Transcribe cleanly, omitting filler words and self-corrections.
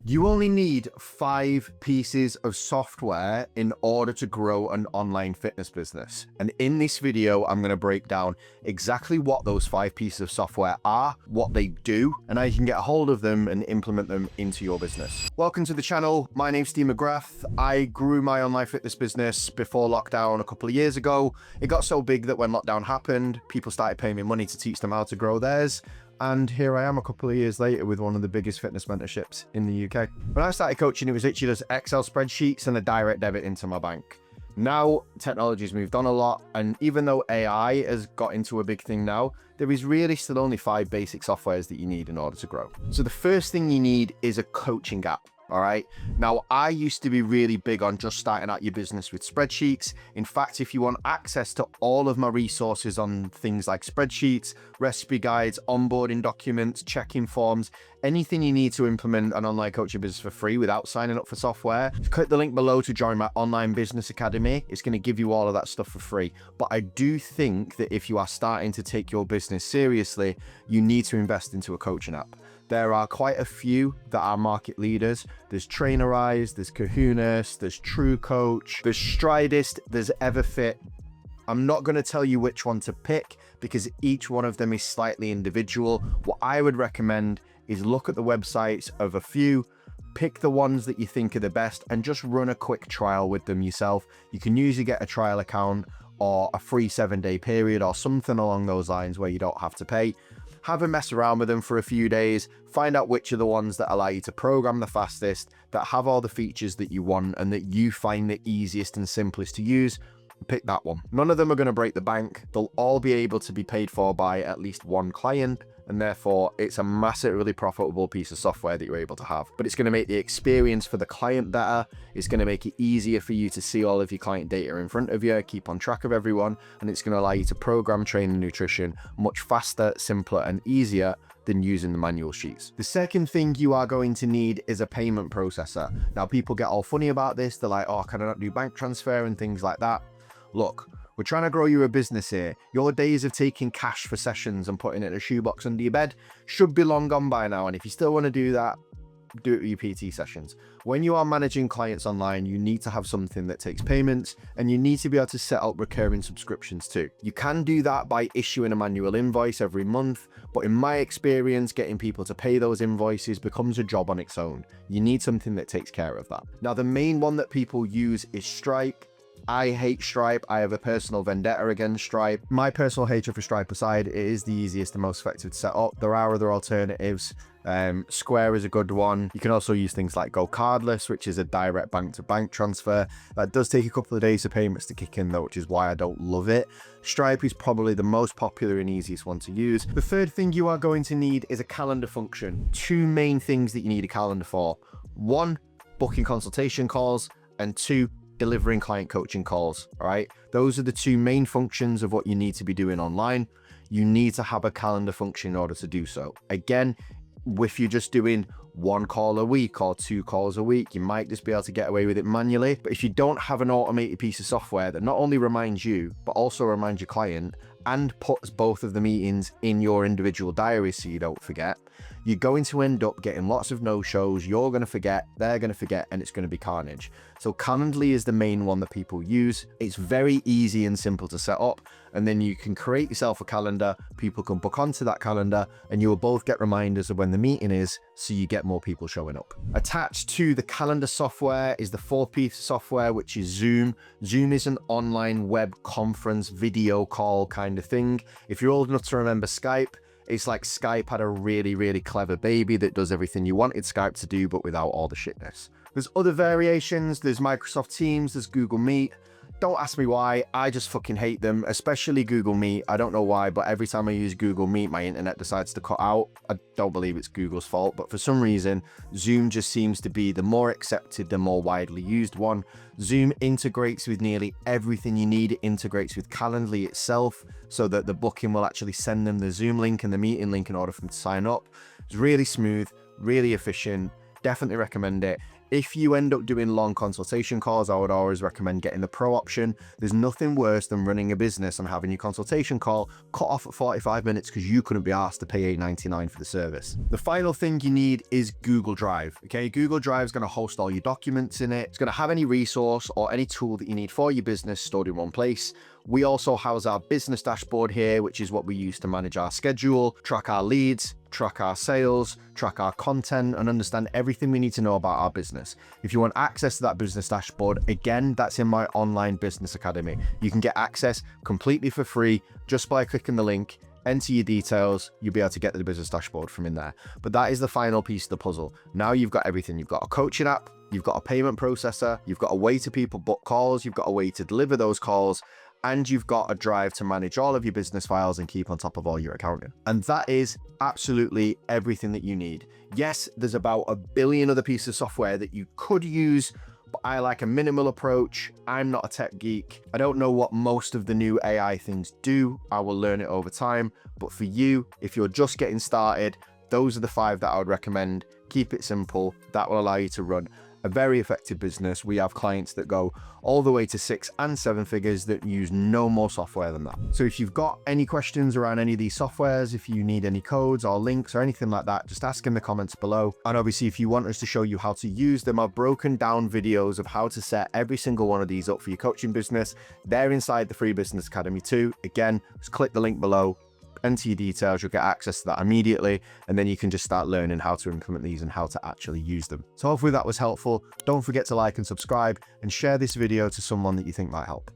You only need 5 pieces of software in order to grow an online fitness business. And in this video, I'm going to break down exactly what those 5 pieces of software are, what they do, and how you can get a hold of them and implement them into your business. Welcome to the channel. My name's Steve McGrath. I grew my online fitness business before lockdown a couple of years ago. It got so big that when lockdown happened, people started paying me money to teach them how to grow theirs. And here I am a couple of years later with one of the biggest fitness mentorships in the UK. When I started coaching, it was literally just Excel spreadsheets and a direct debit into my bank. Now, technology's moved on a lot, and even though AI has got into a big thing now, there is really still only 5 basic softwares that you need in order to grow. So the first thing you need is a coaching app. All right. Now, I used to be really big on just starting out your business with spreadsheets. In fact, if you want access to all of my resources on things like spreadsheets, recipe guides, onboarding documents, check-in forms, anything you need to implement an online coaching business for free without signing up for software, click the link below to join my online business academy. It's going to give you all of that stuff for free. But I do think that if you are starting to take your business seriously, you need to invest into a coaching app. There are quite a few that are market leaders. There's Trainerize, there's Kahunas, there's True Coach, there's Stridist, there's Everfit. I'm not going to tell you which one to pick because each one of them is slightly individual. What I would recommend is look at the websites of a few, pick the ones that you think are the best, and just run a quick trial with them yourself. You can usually get a trial account or a free 7-day period or something along those lines where you don't have to pay. Have a mess around with them for a few days, find out which are the ones that allow you to program the fastest, that have all the features that you want and that you find the easiest and simplest to use. Pick that one. None of them are going to break the bank. They'll all be able to be paid for by at least one client, and therefore it's a massively profitable piece of software that you're able to have. But it's going to make the experience for the client better. It's going to make it easier for you to see all of your client data in front of you, keep on track of everyone, and it's going to allow you to program, train, and nutrition much faster, simpler, and easier than using the manual sheets. The second thing you are going to need is a payment processor. Now, people get all funny about this. They're like, oh, can I not do bank transfer and things like that? Look, we're trying to grow you a business here. Your days of taking cash for sessions and putting it in a shoebox under your bed should be long gone by now. And if you still want to do that, do it with your PT sessions. When you are managing clients online, you need to have something that takes payments, and you need to be able to set up recurring subscriptions too. You can do that by issuing a manual invoice every month, but in my experience, getting people to pay those invoices becomes a job on its own. You need something that takes care of that. Now, the main one that people use is Stripe. I hate Stripe. I have a personal vendetta against Stripe. My personal hatred for Stripe aside, it is the easiest and most effective to set up. There are other alternatives. Square is a good one. You can also use things like Go Cardless, which is a direct bank-to-bank transfer. That does take a couple of days for payments to kick in though, which is why I don't love it. Stripe is probably the most popular and easiest one to use. The third thing you are going to need is a calendar function. 2 main things that you need a calendar for. 1, booking consultation calls, and 2, delivering client coaching calls. All right, those are the 2 main functions of what you need to be doing online. You need to have a calendar function in order to do so. Again, if you're just doing 1 call a week or 2 calls a week, you might just be able to get away with it manually. But if you don't have an automated piece of software that not only reminds you, but also reminds your client and puts both of the meetings in your individual diaries so you don't forget, you're going to end up getting lots of no-shows. You're going to forget, they're going to forget, and it's going to be carnage. So Calendly is the main one that people use. It's very easy and simple to set up, and then you can create yourself a calendar. People can book onto that calendar, and you will both get reminders of when the meeting is, so you get more people showing up. Attached to the calendar software is the 4th piece of software, which is Zoom. Zoom is an online web conference video call kind of thing. If you're old enough to remember Skype, it's like Skype had a really, really clever baby that does everything you wanted Skype to do, but without all the shitness. There's other variations. There's Microsoft Teams, there's Google Meet. Don't ask me why, I just fucking hate them, especially Google Meet. I don't know why, but every time I use Google Meet, my internet decides to cut out. I don't believe it's Google's fault, but for some reason, Zoom just seems to be the more accepted, the more widely used one. Zoom integrates with nearly everything you need. It integrates with Calendly itself, so that the booking will actually send them the Zoom link and the meeting link in order for them to sign up. It's really smooth, really efficient. definitely recommend it. If you end up doing long consultation calls, I would always recommend getting the pro option. There's nothing worse than running a business and having your consultation call cut off at 45 minutes because you couldn't be asked to pay $8.99 for the service. The final thing you need is Google Drive. Okay, Google Drive is going to host all your documents in it. It's going to have any resource or any tool that you need for your business stored in one place. We also house our business dashboard here, which is what we use to manage our schedule, track our leads, track our sales, track our content, and understand everything we need to know about our business. If you want access to that business dashboard, again, that's in my online business academy. You can get access completely for free just by clicking the link, enter your details, you'll be able to get the business dashboard from in there. But that is the final piece of the puzzle. Now you've got everything. You've got a coaching app, you've got a payment processor, you've got a way to people book calls, you've got a way to deliver those calls, and you've got a drive to manage all of your business files and keep on top of all your accounting. And that is absolutely everything that you need. Yes, there's about a billion other pieces of software that you could use, but I like a minimal approach. I'm not a tech geek. I don't know what most of the new AI things do. I will learn it over time. But for you, if you're just getting started, those are the 5 that I would recommend. Keep it simple. That will allow you to run a very effective business. We have clients that go all the way to 6 and 7 figures that use no more software than that. So if you've got any questions around any of these softwares, if you need any codes or links or anything like that, just ask in the comments below. And obviously, if you want us to show you how to use them, I've broken down videos of how to set every single one of these up for your coaching business. They're inside the free business academy too. Again, just click the link below, enter your details, you'll get access to that immediately, and then you can just start learning how to implement these and how to actually use them. So hopefully that was helpful. Don't forget to like and subscribe and share this video to someone that you think might help.